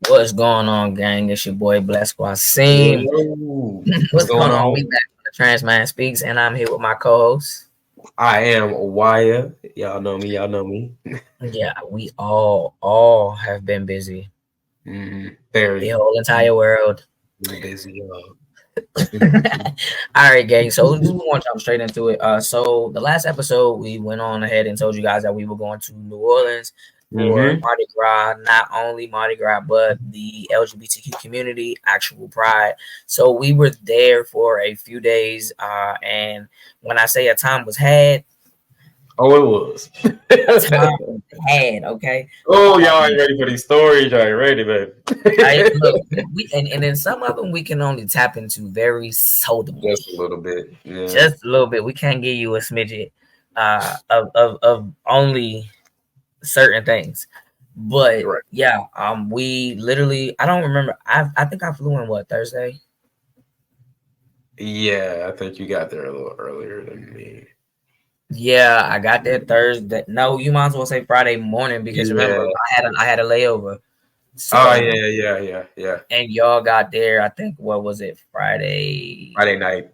What's going on, gang? It's your boy Bless Quasim. Yo, what's What's going going on? We on? back on the Trans Man Speaks, and I'm here with my co-host. I am Wire. Y'all know me. Y'all know me. Yeah, we all have been busy. The Very whole entire world. busy. Y'all. All right, gang. So just want to jump straight into it. So the last episode we went on ahead and told you guys that we were going to New Orleans for Mm-hmm. Mardi Gras. Not only Mardi Gras, but the LGBTQ community, actual Pride. So we were there for a few days. And when I say a time was had, Oh, it was. a time was had. Okay. Oh, y'all ain't ready for these stories. Y'all ain't ready, baby. I look, and then some of them we can only tap into very seldomly. Just a little bit. Yeah. Just a little bit. We can't give you a smidget of only certain things. But Right. yeah, we literally I don't remember. I think I flew in Thursday? Yeah, I think you got there a little earlier than me. Yeah, I got there Thursday. No, you might as well say Friday morning because remember Yeah. I had a layover. Oh, So yeah. and y'all got there, I think what was it, Friday, Friday night.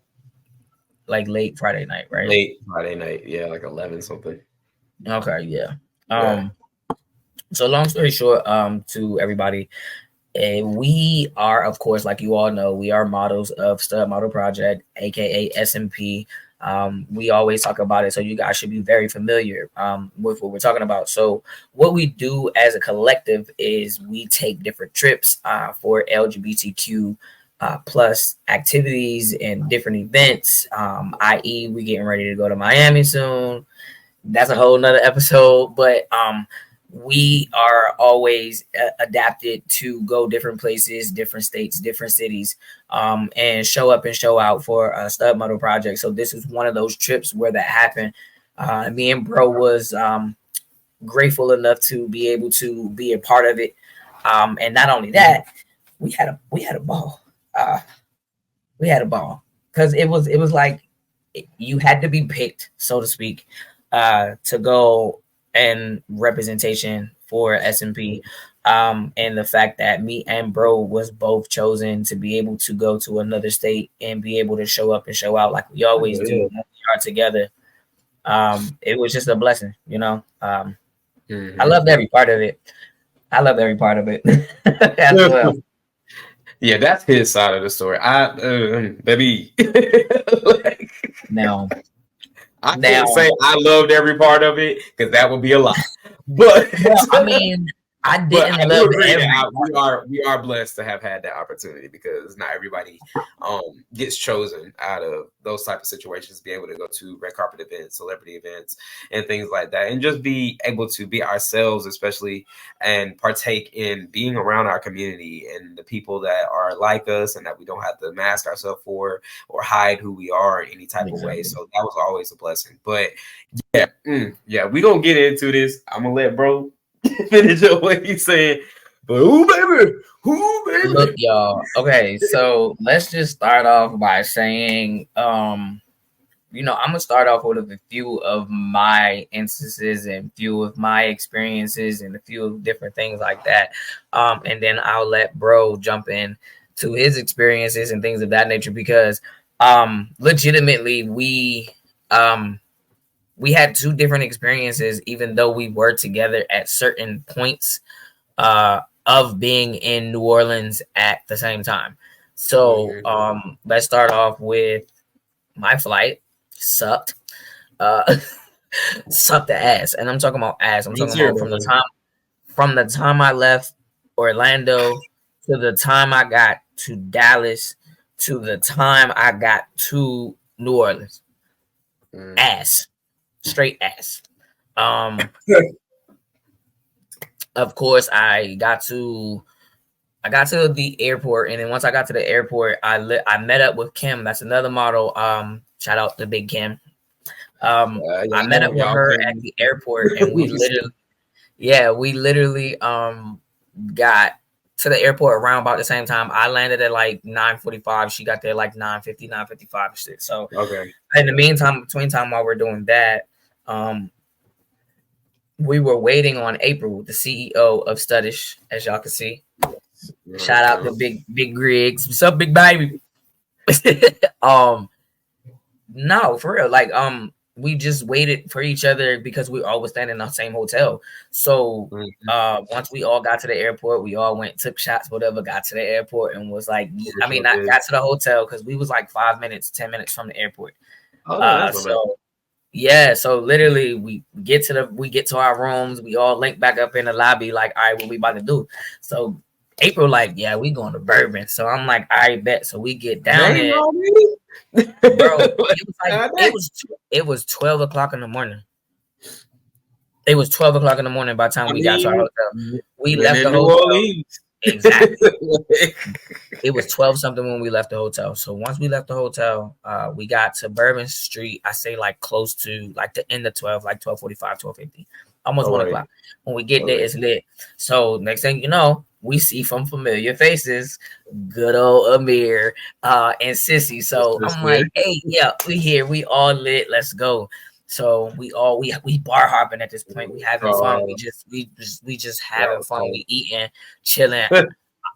like late Friday night, right? Late Friday night. Yeah, like 11 something. Okay, yeah. Yeah. So long story short, to everybody, we are, of course, like you all know, we are models of Stud Model Project, aka SMP. We always talk about it, so you guys should be very familiar with what we're talking about. So, what we do as a collective is we take different trips for LGBTQ plus activities and different events. I.e., we getting ready to go to Miami soon. That's a whole nother episode, but we are always adapted to go different places, different states, different cities, and show up and show out for a Stud Model Project. So this is one of those trips where that happened. Me and Bro was grateful enough to be able to be a part of it, and not only that, we had a ball. We had a ball because it was like you had to be picked, so to speak, to go and representation for SMP. And the fact that me and Bro was both chosen to be able to go to another state and be able to show up and show out like we always do when we are together. It was just a blessing, you know. I loved every part of it. I loved every part of it as well. Yeah, that's his side of the story. Baby, like, Now, I now, can't say I loved every part of it because that would be a lie. But well, I mean, I but I didn't do love agree every that part. we are blessed to have had that opportunity because not everybody gets chosen out of those type of situations, be able to go to red carpet events, celebrity events, and things like that, and just be able to be ourselves, especially and partake in being around our community and the people that are like us and that we don't have to mask ourselves for or hide who we are in any type of way. Exactly. So that was always a blessing. But yeah, we gonna get into this. I'm gonna let Bro finish up what he's saying. But who Look, baby? y'all. Okay, so let's just start off by saying, I'm gonna start off with a few of my instances and few of my experiences and a few of different things like that. And then I'll let Bro jump in to his experiences and things of that nature because legitimately we had two different experiences, even though we were together at certain points of being in New Orleans at the same time. So let's start off with my flight sucked. Uh, sucked the ass, and I'm talking about ass. I'm talking Let's hear about it, man. from the time I left Orlando to the time I got to Dallas to the time I got to New Orleans. Ass, straight ass. Um, of course, I got to the airport, and then once I got to the airport, I met up with Kim. That's another model. Shout out to Big Kim. I met up with her at the airport, and we literally got to the airport around about the same time. I landed at like 9:45. She got there like 9:50, 9:55 and shit. So in the meantime, between time while we're doing that, we were waiting on April, the CEO of Studish, as y'all can see. Shout out to Big Griggs. What's up, Big Baby? um, no, for real. Like, we just waited for each other because we all was staying in the same hotel. So, once we all got to the airport, we all went, took shots, whatever, got to the airport and was like, I mean, not got to the hotel because we was like 5 minutes, 10 minutes from the airport. Oh, that's So yeah, so literally we get to our rooms, we all link back up in the lobby, like, all right, what we about to do? So April, like, yeah, we going to Bourbon. So I'm like, all right, bet. So we get down there. Bro, it was like it was 12 o'clock in the morning. It was 12 o'clock in the morning by the time we got to our hotel. We left the hotel. Exactly. It was 12 something when we left the hotel. So once we left the hotel, we got to Bourbon Street. I say like close to like the end of 12, like 12:45, 12:50, almost 1 o'clock. When we get there, it's lit. So next thing you know, we see from familiar faces, good old Amir and Sissy. So I'm like, hey, yeah, we here, we all lit. Let's go. So we bar hopping at this point. We having fun. We just having fun. We eating, chilling.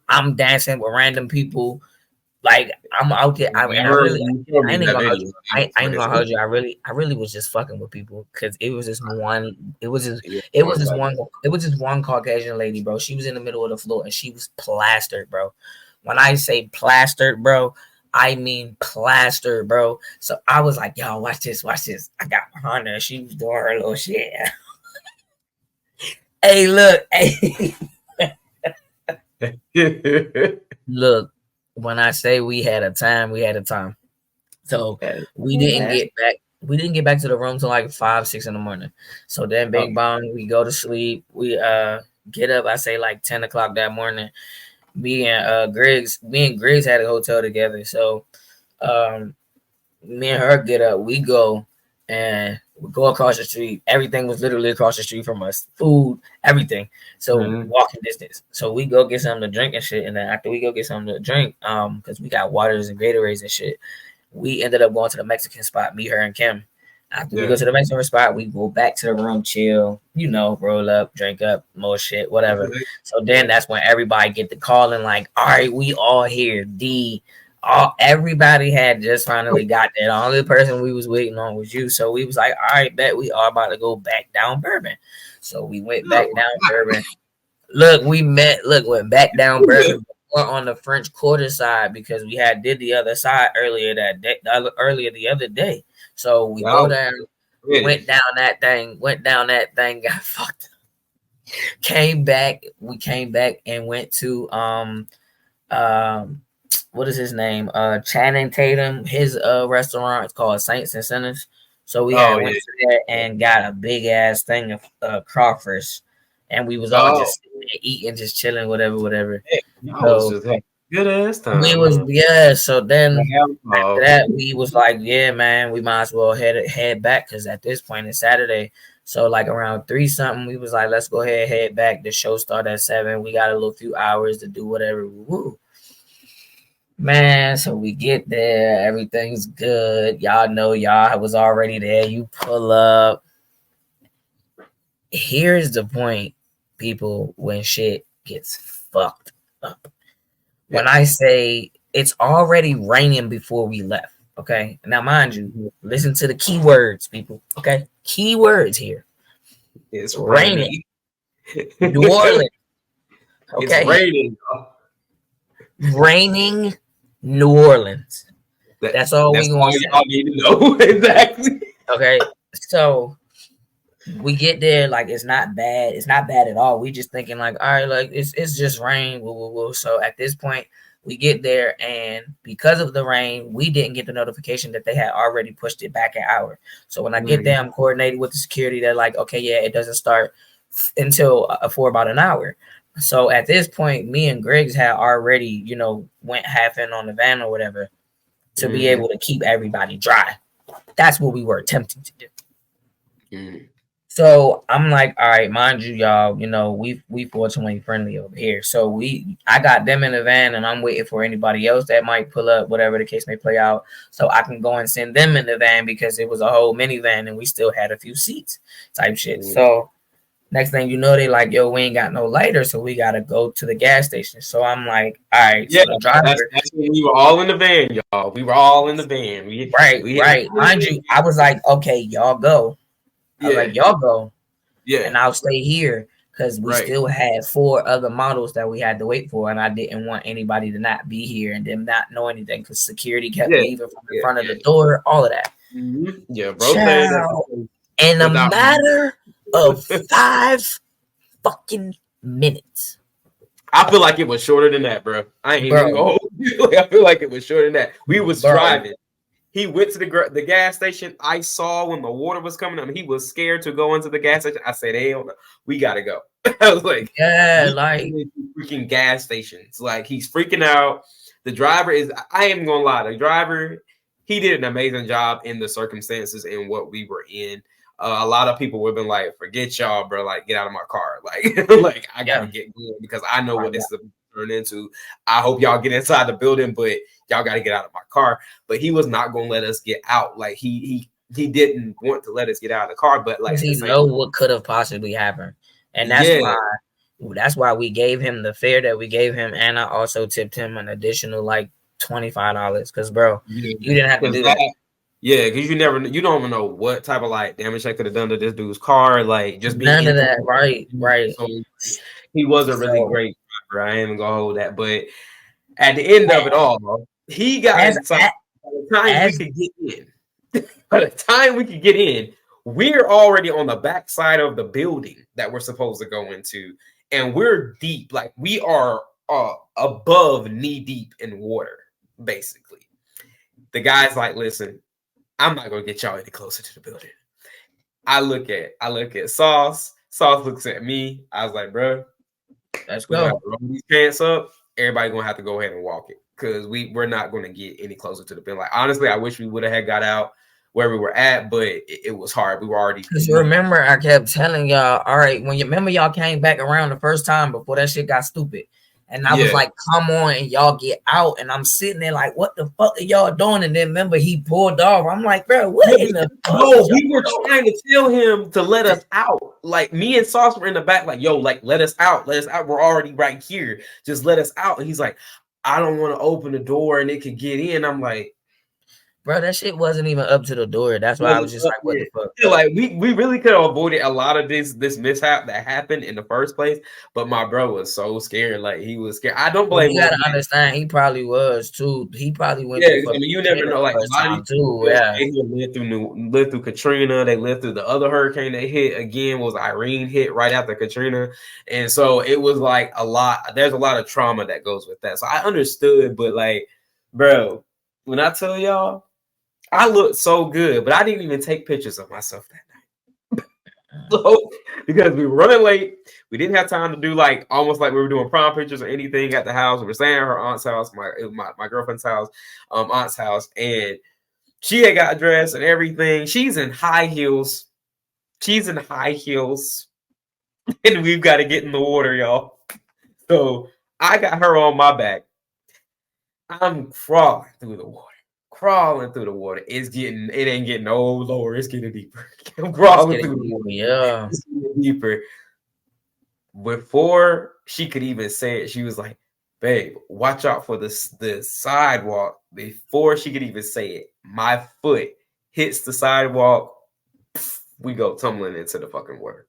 I'm dancing with random people. Like, I'm out there. I ain't gonna hold you. I really was just fucking with people because it was just one Caucasian lady, bro. She was in the middle of the floor and she was plastered, bro. When I say plastered, bro, I mean plastered, bro. So I was like, yo, watch this. I got behind her. She was doing her little shit. Hey, look, hey. Look, when I say we had a time, we had a time. So we didn't get back to the room till like 5, 6 in the morning. So then bing bong, we go to sleep. We get up, I say like 10 o'clock that morning. Me and Griggs had a hotel together. So me and her get up, we go and we go across the street. Everything was literally across the street from us. Food, everything. So walking distance. So we go get something to drink and shit. And then after we go get something to drink, because we got waters and Gatorades and shit, we ended up going to the Mexican spot, me, her, and Kim. After we go to the Mexican spot, we go back to the room, chill, roll up, drink up, more shit, whatever. So then that's when everybody get the call and like, all right, we all here. Everybody had just finally got there. The only person we was waiting on was you. So we was like, all right, bet we are about to go back down Bourbon. So we went back down Bourbon. Went back down Bourbon on the French Quarter side because we did the other side earlier the other day. So we go down, went down that thing, got fucked up. Came back and went to what is his name? Channing Tatum. His restaurant is called Saints and Sinners. So we went to there and got a big ass thing of crawfish, and we was all just eating, just chilling, whatever. Hey, so, good ass time. So then after that, we was like, yeah, man, we might as well head back because at this point it's Saturday. So like around 3 something, we was like, let's go ahead, head back. The show started at 7. We got a little few hours to do whatever. Woo. Man, so we get there, everything's good. Y'all know y'all was already there. You pull up. Here's the point, people, when shit gets fucked up. When I say it's already raining before we left, okay? Now, mind you, listen to the key words, people, okay? Key words here. It's raining. New Orleans. Okay? It's raining. Raining New Orleans. That's all we want to y'all need to know. Exactly. Okay, so we get there, like it's not bad. It's not bad at all. We just thinking like, all right, like it's just rain. So at this point, we get there, and because of the rain, we didn't get the notification that they had already pushed it back an hour. So when I get there, I'm coordinating with the security. They're like, okay, yeah, it doesn't start until for about an hour. So at this point, me and Griggs had already, went half in on the van or whatever to be able to keep everybody dry. That's what we were attempting to do. So I'm like, all right, mind you, y'all, we 420 friendly over here. So I got them in the van and I'm waiting for anybody else that might pull up, whatever the case may play out. So I can go and send them in the van because it was a whole minivan and we still had a few seats type shit. So Next thing you know, they like, yo, we ain't got no lighter, so we gotta go to the gas station. So I'm like, all right. Yeah, So the driver, that's when we were all in the van, y'all. We were all in the van. right, We had right. Mind you, I was like, okay, y'all go. I was yeah, like, y'all go, yeah, and I'll stay here because we right. still had 4 other models that we had to wait for, and I didn't want anybody to not be here and them not know anything because security kept Yeah, leaving from in yeah, front of yeah. the door, all of that. Yeah, bro said that Child, in a without me. matter of 5 fucking minutes, I feel like it was shorter than that, bro. I ain't even bro, gonna hold you. Like, I feel like it was shorter than that. We was bro. driving. He went to the gas station. I saw when the water was coming up. He was scared to go into the gas station. I said, "Hell no, we gotta go." I was like, Yeah, "We like, going to freaking gas stations." Like he's freaking out. The driver is. I ain't gonna lie. The driver, he did an amazing job in the circumstances and what we were in. A lot of people would have been like, "Forget y'all, bro. Like, get out of my car. Like, like I gotta yeah, get going because I know I what got, this is turn into. I hope y'all get inside the building, but y'all gotta get out of my car." But he was not gonna let us get out. Like he didn't want to let us get out of the car. But like because at the he same, know what could have possibly happened, and yeah, that's why we gave him the fare that we gave him, and I also tipped him an additional like $25 because, bro, yeah, you didn't have to because do that. yeah, because you don't even know what type of like damage I could have done to this dude's car. Like just being None of in the that, right, right. so he was a really So great driver. I ain't even gonna hold that. But at the end of it all, he got as inside. By the time we as could get in, by the time we could get in, we're already on the back side of the building that we're supposed to go into, and we're deep. Like we are above knee deep in water, basically. The guy's like, "Listen, I'm not gonna get y'all any closer to the building." I look at Sauce. Sauce looks at me. I was like, "Bro, let's we're gonna have go. to roll these pants up. Everybody gonna have to go ahead and walk it because we're not gonna get any closer to the bin." Like honestly, I wish we would have had got out where we were at, but it was hard. We were already Cause you remember I kept telling y'all, all right, when you remember y'all came back around the first time before that shit got stupid. And I was yeah. like, come on, and y'all get out. And I'm sitting there like, what the fuck are y'all doing? And then remember he pulled off. I'm like, bro, what in the fuck No, is y'all we were doing? trying to tell him to let us out. Like me and Sauce were in the back, like, yo, like let us out, let us out. We're already right here. Just let us out. And he's like, I don't want to open the door and it could get in. I'm like, Bro, that shit wasn't even up to the door. That's why I was wasn't just up like, what the yet. fuck? Yeah, like we really could have avoided a lot of this mishap that happened in the first place. But my bro was so scared. Like he was scared. I don't Well, blame you him. gotta understand, he probably was too. He probably went Yeah, through I mean, fucking you never Katrina know. the Like a first lot of these time people too. that Yeah. stay here lived through Katrina. They lived through the other hurricane they hit again was Irene hit right after Katrina, and so it was like a lot. There's a lot of trauma that goes with that. So I understood, but like, bro, when I tell y'all, I looked so good, but I didn't even take pictures of myself that night. So, because we were running late, we didn't have time to do like almost like we were doing prom pictures or anything at the house. We were staying at her aunt's house, my girlfriend's house, aunt's house, and she had got dressed and everything. She's in high heels. She's in high heels, and we've got to get in the water, y'all. So I got her on my back. I'm crawling through the water. Crawling through the water. It ain't getting no lower. It's getting deeper. I'm It's crawling through getting the deeper, water. yeah. It's getting deeper. Before she could even say it, she was like, "Babe, watch out for the sidewalk." Before she could even say it, my foot hits the sidewalk. We go tumbling into the fucking water.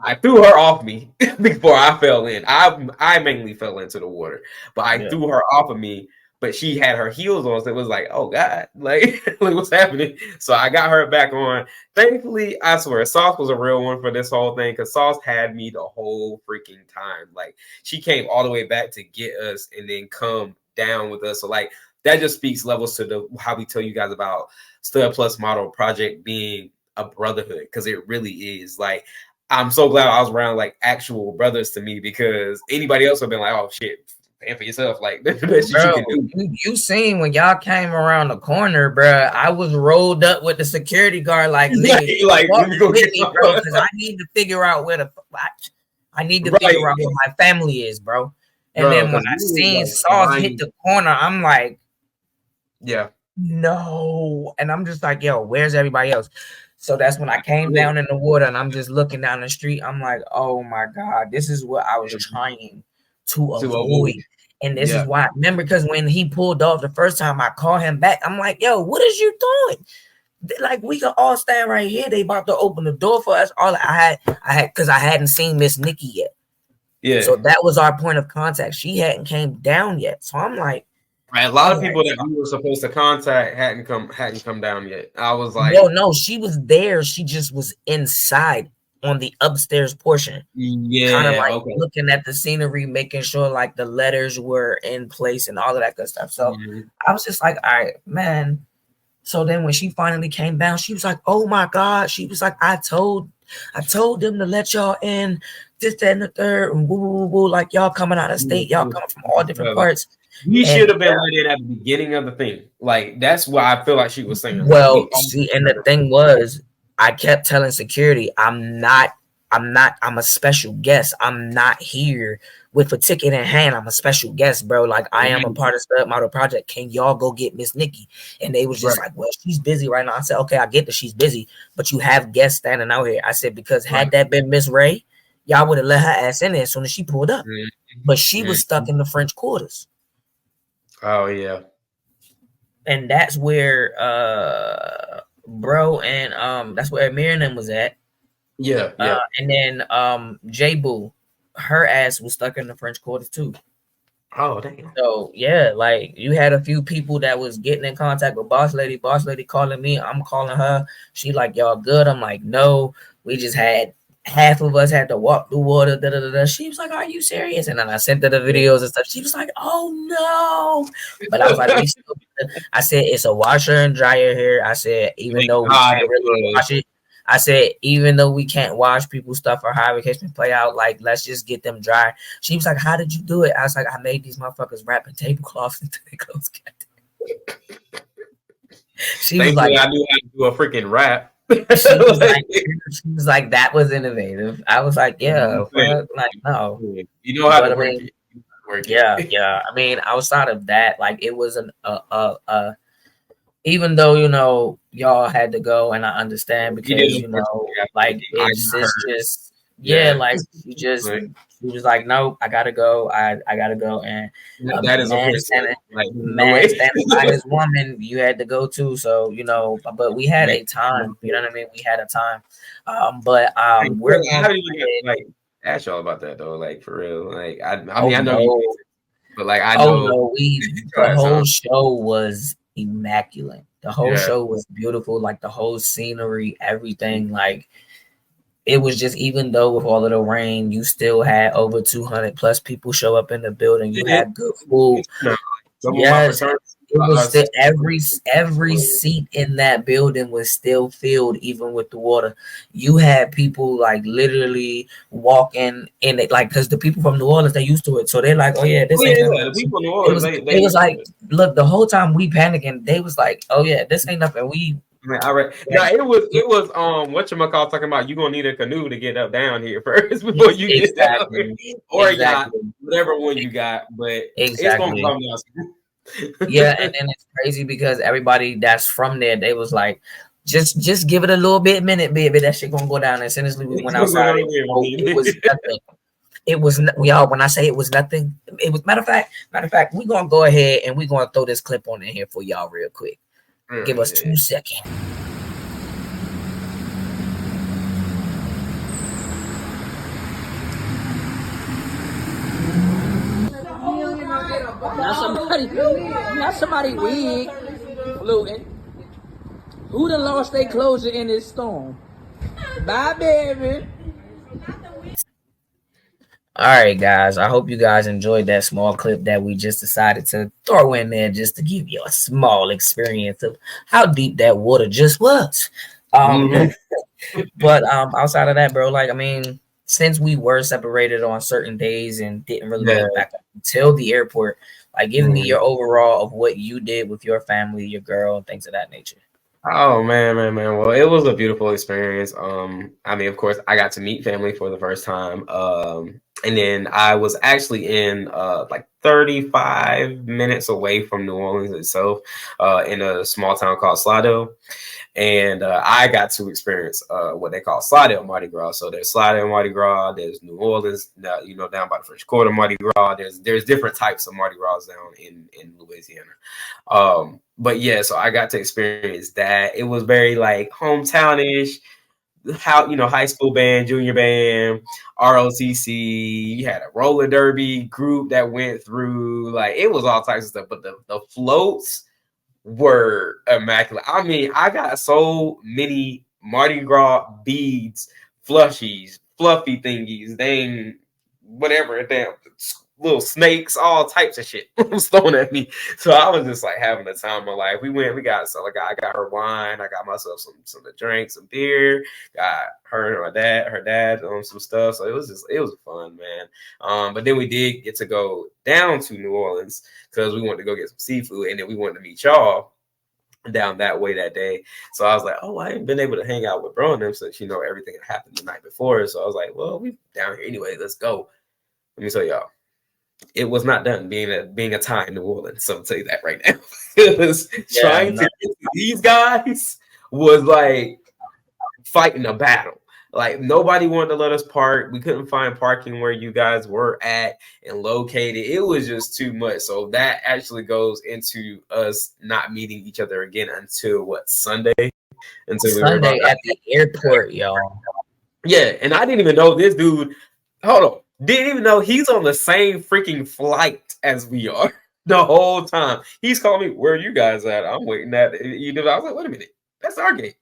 I threw her off me before I fell in. I mainly fell into the water, but I Yeah. threw her off of me. But she had her heels on, so it was like, oh God, like, like what's happening? So I got her back on. Thankfully, I swear, Sauce was a real one for this whole thing because Sauce had me the whole freaking time. Like she came all the way back to get us and then come down with us. So like that just speaks levels to the how we tell you guys about Stud Plus Model Project being a brotherhood because it really is. Like I'm so glad I was around like actual brothers to me because anybody else would have been like, oh shit, stand for yourself. Like that's the best shit you Bro, can do. you seen when y'all came around the corner, bro. I was rolled up with the security guard, like nigga, Like, walk let me go with get me, bro, because I need to figure out where the I need to right, figure out where my family is, bro. And bro. then when Because I we seen were like Sauce hit flying. the corner, I'm like, Yeah. no, and I'm just like, yo, where's everybody else? So that's when I came down in the water and I'm just looking down the street. I'm like, oh my God, this is what I was trying to avoid. And this is why I remember, because when he pulled off the first time, I called him back. I'm like, yo, what is you doing? Like, we can all stand right here. They about to open the door for us. All I had because I hadn't seen Miss Nikki yet. Yeah. So that was our point of contact. She hadn't came down yet. So I'm like, right, a lot of people that we were supposed to contact hadn't come down yet. I was like, no, she was there. She just was inside on the upstairs portion. Yeah, kind of like looking at the scenery, making sure like the letters were in place and all of that good stuff. So I was just like, all right, man. So then when she finally came down, she was like, oh my God. She was like, I told them to let y'all in, this, that, and the third, and woo, woo, woo, like y'all coming out of state, y'all coming from all different parts. We should have been let in at the beginning of the thing. Like, that's what I feel like she was saying. Well, see, and the thing was, I kept telling security, I'm a special guest. I'm not here with a ticket in hand. I'm a special guest, bro. Like, I am a part of the Model Project. Can y'all go get Miss Nikki? And they was just like, well, she's busy right now. I said, okay, I get that she's busy, but you have guests standing out here. I said, because had that been Miss Ray, y'all would have let her ass in there as soon as she pulled up. But she was stuck in the French Quarters. Oh, yeah. And that's where bro and that's where Miriam was at. Yeah. And then J Boo, her ass was stuck in the French Quarters too. Oh, damn. So yeah, like you had a few people that was getting in contact with Boss Lady calling me, I'm calling her. She like, y'all good? I'm like, no, we just had half of us had to walk through water. Da, da, da, da. She was like, are you serious? And then I sent her the videos and stuff. She was like, oh no. But I was like, I said, it's a washer and dryer here. I said, even though we can't really wash it, I said, even though we can't wash people's stuff or however the case may play out, like, let's just get them dry. She was like, how did you do it? I was like, I made these motherfuckers wrapping tablecloths into their clothes. She was like, I knew how to do a freaking wrap. She was like, that was innovative. I was like, yeah, like, no. You know how to work it. Yeah. I mean, outside of that, like, it was even though, you know, y'all had to go, and I understand because, you know, like, it's just, like, she was like, nope, I gotta go. I gotta go. And that is man standing by his woman, you had to go too. So, you know, but we had a time, you know what I mean? We had a time. We're how do you like ask y'all about that though? Like, for real. Like, I mean, I know you, but like, I know the whole show was immaculate. The whole show was beautiful. Like, the whole scenery, everything. Like, it was just, even though with all of the rain, you still had over 200 plus people show up in the building. You had good food. Yes, it was still, every seat in that building was still filled, even with the water. You had people like literally walking in it, like, because the people from New Orleans, they used to it, so they're like, oh yeah, this ain't nothing. The people in New Orleans, it was like, look, the whole time we panicking, they was like, oh yeah, this ain't nothing. All right. Now it was whatchamacallit talking about, you gonna need a canoe to get up down here first before you get down here. Or yacht, whatever one you got, but it's gonna come down. Yeah, and then it's crazy because everybody that's from there, they was like, just give it a little bit minute, baby. That shit gonna go down. And as we went outside, it was nothing. It was y'all. When I say it was nothing, it was matter of fact. We gonna go ahead and we gonna throw this clip on in here for y'all real quick. Give us 2 seconds. Not somebody wig floating. Who done lost their clothes in this storm? Bye, baby. All right, guys. I hope you guys enjoyed that small clip that we just decided to throw in there just to give you a small experience of how deep that water just was. But outside of that, bro, like, I mean, since we were separated on certain days and didn't really get back up until the airport, like, give me your overall of what you did with your family, your girl, and things of that nature. Oh man. Well, it was a beautiful experience. I mean, of course, I got to meet family for the first time. And then I was actually in like 35 minutes away from New Orleans itself, in a small town called Slidell. And I got to experience what they call Slidell Mardi Gras. So there's Slidell Mardi Gras, there's New Orleans, down by the French Quarter Mardi Gras. There's different types of Mardi Gras down in Louisiana. But yeah, so I got to experience that. It was very like hometownish. How high school band, junior band, ROTC. You had a roller derby group that went through. Like it was all types of stuff. But the floats were immaculate. I mean, I got so many Mardi Gras beads, flushies, fluffy thingies, dang, whatever, damn little snakes, all types of shit was thrown at me. So I was just like having the time of my life. We got I got her wine, I got myself some drinks, some beer, got her and her dad some stuff. So it was fun, man. But then we did get to go down to New Orleans because we wanted to go get some seafood, and then we wanted to meet y'all down that way that day. So I was like, oh, I ain't been able to hang out with bro and them since everything had happened the night before. So I was like, well, we down here anyway, let's go. Let me tell y'all, it was not done being a tie in New Orleans. So I'll tell you that right now. Trying to get to these guys was like fighting a battle. Like nobody wanted to let us park. We couldn't find parking where you guys were at and located. It was just too much. So that actually goes into us not meeting each other again until Sunday? Until Sunday at the airport, y'all. Yeah, and I didn't even know this dude. Hold on. Didn't even know he's on the same freaking flight as we are the whole time. He's calling me, where are you guys at? I'm waiting at I was like, wait a minute. That's our gate.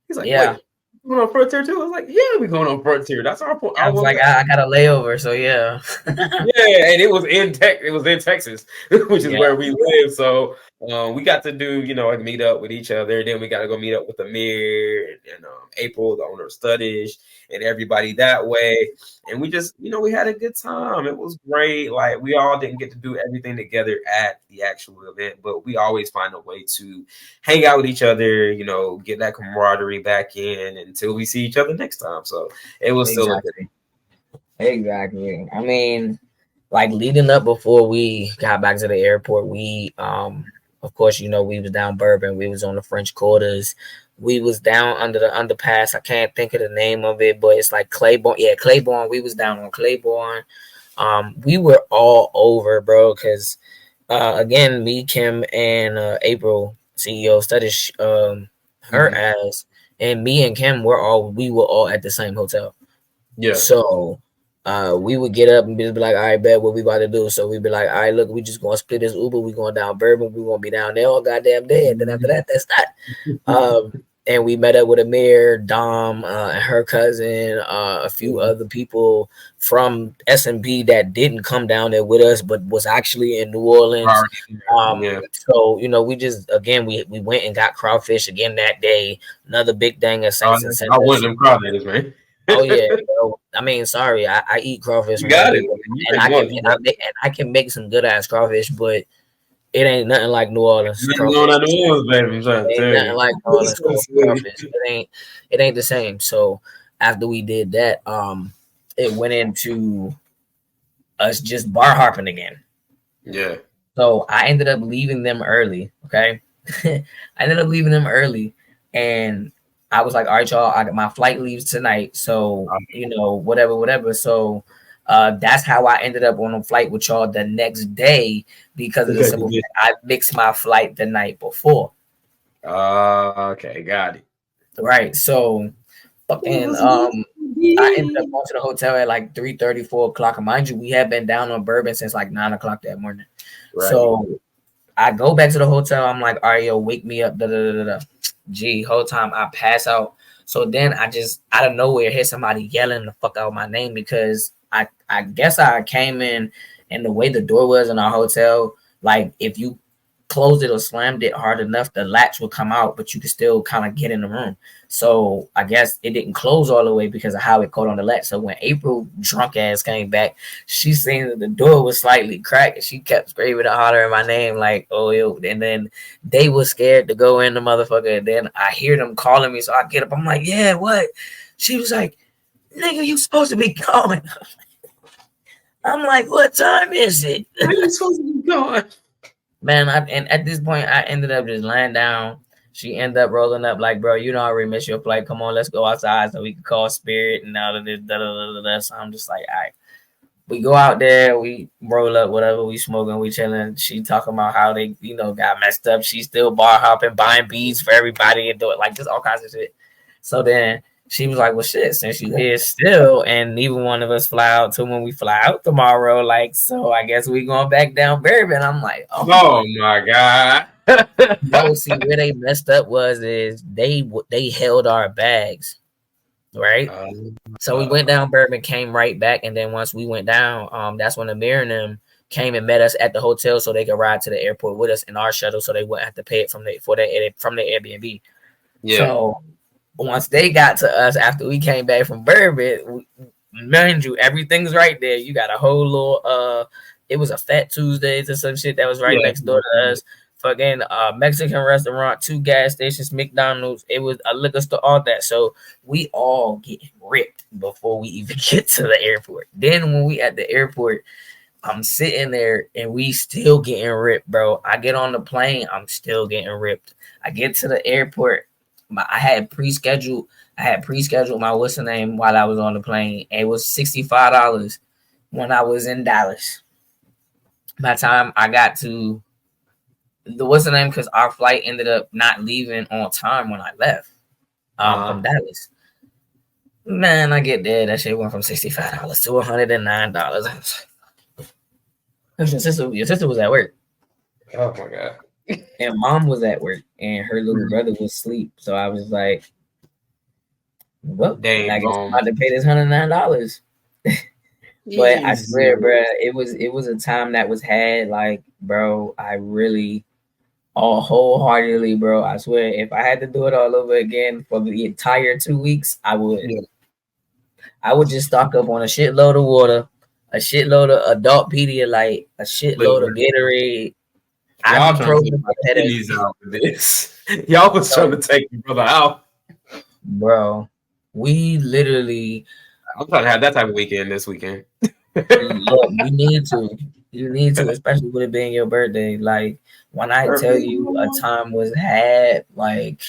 He's like, yeah. Wait, going on Frontier too? I was like, yeah, we going on Frontier. That's our point. I was like, I got a layover, so yeah. Yeah, and it was in Texas, which is where we live. So we got to do, like meet up with each other. Then we got to go meet up with Amir and April, the owner of Studdish, and everybody that way. And we just, we had a good time. It was great. Like we all didn't get to do everything together at the actual event, but we always find a way to hang out with each other, get that camaraderie back in until we see each other next time. So it was still a good day. Exactly. I mean, like leading up before we got back to the airport, we of course, we was down Bourbon, we was on the French Quarters, we was down under the underpass. I can't think of the name of it, but it's like Claiborne. Yeah, Claiborne. We was down on Claiborne. We were all over, bro, because again, me, Kim, and April, CEO Studdish, her ass, and me and Kim we were all at the same hotel. Yeah. So we would get up and be like, all right, bet what we about to do. So we'd be like, all right, look, we just gonna split this Uber. We going down Bourbon. We gonna be down there all goddamn day. And then after that, that's that. And we met up with Amir, Dom, and her cousin, a few other people from SMP that didn't come down there with us, but was actually in New Orleans. So we just we went and got crawfish again that day. Another big thing of Saints and Sinners. I wanted them crawfish, man. Oh yeah, I mean, sorry, I eat crawfish. You got it. And I can make some good ass crawfish, but it ain't nothing like New Orleans. New Orleans, baby. I'm trying to tell you. Nothing like New Orleans crawfish. It ain't the same. So after we did that, it went into us just bar hopping again. Yeah. So I ended up leaving them early. Okay, I ended up leaving them early, and I was like, all right, y'all, my flight leaves tonight. So, whatever. So that's how I ended up on a flight with y'all the next day because of the simple fact I mixed my flight the night before. Okay, got it. Right. So fucking I ended up going to the hotel at like 3:30, 4 o'clock. And mind you, we had been down on Bourbon since like 9 o'clock that morning. Right. So I go back to the hotel. I'm like, all right, yo, wake me up. Gee, whole time I pass out. So then I just out of nowhere hear somebody yelling the fuck out my name because I guess I came in and the way the door was in our hotel, like if you closed it or slammed it hard enough, the latch would come out, but you could still kind of get in the room. So I guess it didn't close all the way because of how it caught on the latch. So when April drunk ass came back, she seen that the door was slightly cracked and she kept screaming and hollering my name like, oh, yo. And then they were scared to go in the motherfucker. And then I hear them calling me. So I get up. I'm like, yeah, what? She was like, nigga, you supposed to be calling. I'm like, what time is it? Where you supposed to be going? Man, and at this point, I ended up just laying down. She ended up rolling up like, bro, you know, I already missed your flight. Come on, let's go outside so we can call Spirit and all of this. Da, da, da, da, da. So I'm just like, all right. We go out there, we roll up, whatever, we smoking, we chilling. She talking about how they, you know, got messed up. She still bar hopping, buying beads for everybody and doing like just all kinds of shit. So then she was like, well, shit, since you here still, and neither one of us fly out till when we fly out tomorrow, like, so I guess we going back down Bourbon. I'm like, Oh my God. no, see where they messed up is they held our bags, right? So we went down Bourbon, came right back, and then once we went down, that's when Amir and them came and met us at the hotel so they could ride to the airport with us in our shuttle, so they wouldn't have to pay it from the Airbnb. Yeah. So once they got to us after we came back from Bourbon, mind you, everything's right there. You got a whole little it was a Fat Tuesdays or some shit that was right next door to us. Fucking Mexican restaurant, 2 gas stations, McDonald's. It was a liquor store, all that. So we all get ripped before we even get to the airport. Then when we at the airport, I'm sitting there and we still getting ripped, bro. I get on the plane, I'm still getting ripped. I get to the airport. I had pre-scheduled my what's the name while I was on the plane. It was $65 when I was in Dallas. By the time I got to the what's the name, because our flight ended up not leaving on time when I left from Dallas. Man, I get there. That shit went from $65 to $109. Your sister was at work. Oh my God. And mom was at work, and her little brother was asleep. So I was like, well, Dang, I guess I'm about to pay this $109. But I swear, bro, it was a time that was had. Like, bro, I really all wholeheartedly, bro. I swear, if I had to do it all over again for the entire 2 weeks, I would. Yeah. I would just stock up on a shitload of water, a shitload of adult Pedialyte, a shitload of Gatorade. Y'all trying to take these out for this. Y'all was trying to take your brother out, bro. We literally. I'm trying to have that type of weekend this weekend. Look, you need to. You need to, especially with it being your birthday. Like when I tell you a time was had, like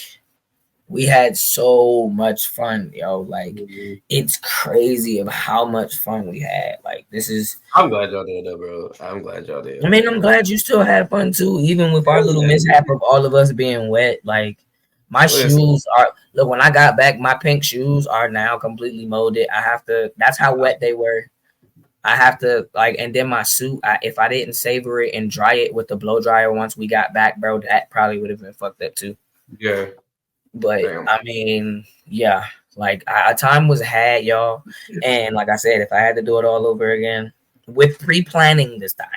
we had so much fun, yo. Like it's crazy of how much fun we had. Like this is. I'm glad y'all did, though, bro. I'm glad y'all did. I mean, I'm glad you still had fun too, even with our little mishap of all of us being wet. Like my shoes are. Look, when I got back, my pink shoes are now completely molded. I have to. That's how wet they were. I have to and then my suit. If I didn't savor it and dry it with the blow dryer once we got back, bro, that probably would have been fucked up too. Yeah, but I mean, yeah, like a time was had, y'all, and like I said, if I had to do it all over again with pre-planning this time,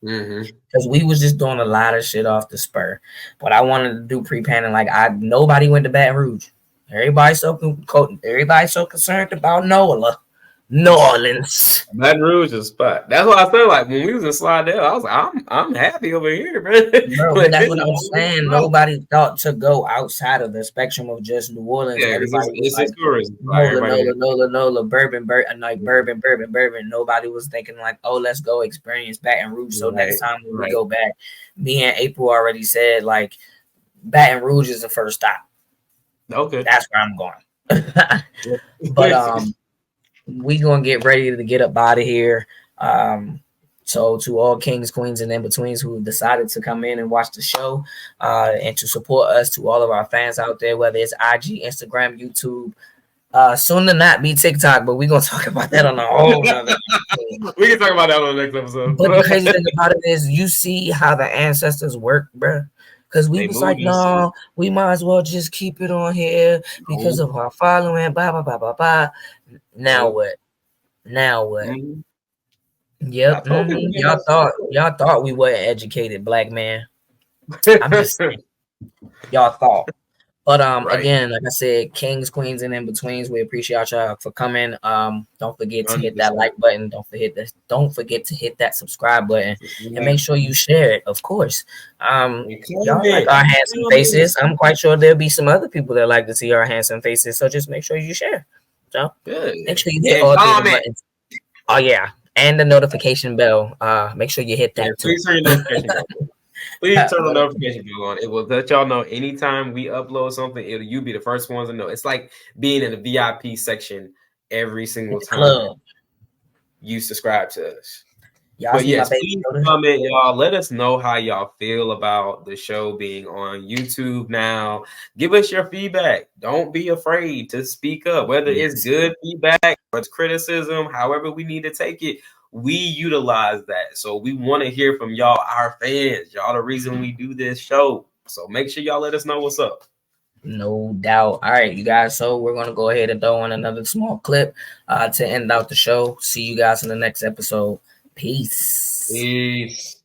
because we was just doing a lot of shit off the spur, but I wanted to do pre-planning. Like nobody went to Baton Rouge. Everybody's so concerned about Nola. New Orleans. Baton Rouge is spot. That's what I felt like when we was in Slidell. I was like, I'm happy over here, bro. Bro, that's what I'm saying. Nobody thought to go outside of the spectrum of just New Orleans. Yeah, everybody was like, Nola, bourbon, like bourbon. Nobody was thinking like, oh, let's go experience Baton Rouge. So next time when we go back, me and April already said like Baton Rouge is the first stop. Okay, that's where I'm going. But we gonna get ready to get up out of here. So to all kings, queens, and in-betweens who decided to come in and watch the show and to support us, to all of our fans out there, whether it's IG, Instagram, YouTube, soon to not be TikTok, but we're gonna talk about that on a whole nother episode. We can talk about that on the next episode. But the crazy thing about it is you see how the ancestors work, bro. Because we was like, no, we might as well just keep it on here because of our following, blah, blah, blah, blah, blah. Now what? Yep. Y'all thought we weren't educated, black man. I'm just saying. Y'all thought. But again, like I said, kings, queens, and in-betweens, we appreciate y'all for coming. Don't forget to hit that like button. Don't forget to hit that subscribe button. And make sure you share it, of course. Y'all like our handsome faces. I'm quite sure there'll be some other people that like to see our handsome faces. So just make sure you share. So make sure you hit all the buttons. Oh yeah. and the notification bell. Make sure you hit that Yeah, too. please turn your notification bell. Please turn the notification bell on. It will let y'all know anytime we upload something. You be the first ones to know. It's like being in the VIP section every single time Club. you subscribe to us. Y'all But see my yes, baby please Yoda? comment, y'all. Let us know how y'all feel about the show being on YouTube now. Give us your feedback. Don't be afraid to speak up, whether it's good feedback or it's criticism, however we need to take it. We utilize that. So we want to hear from y'all, our fans. Y'all the reason we do this show. So make sure y'all let us know what's up. No doubt. All right, you guys. So we're gonna go ahead and throw in another small clip to end out the show. See you guys in the next episode. Peace. Peace.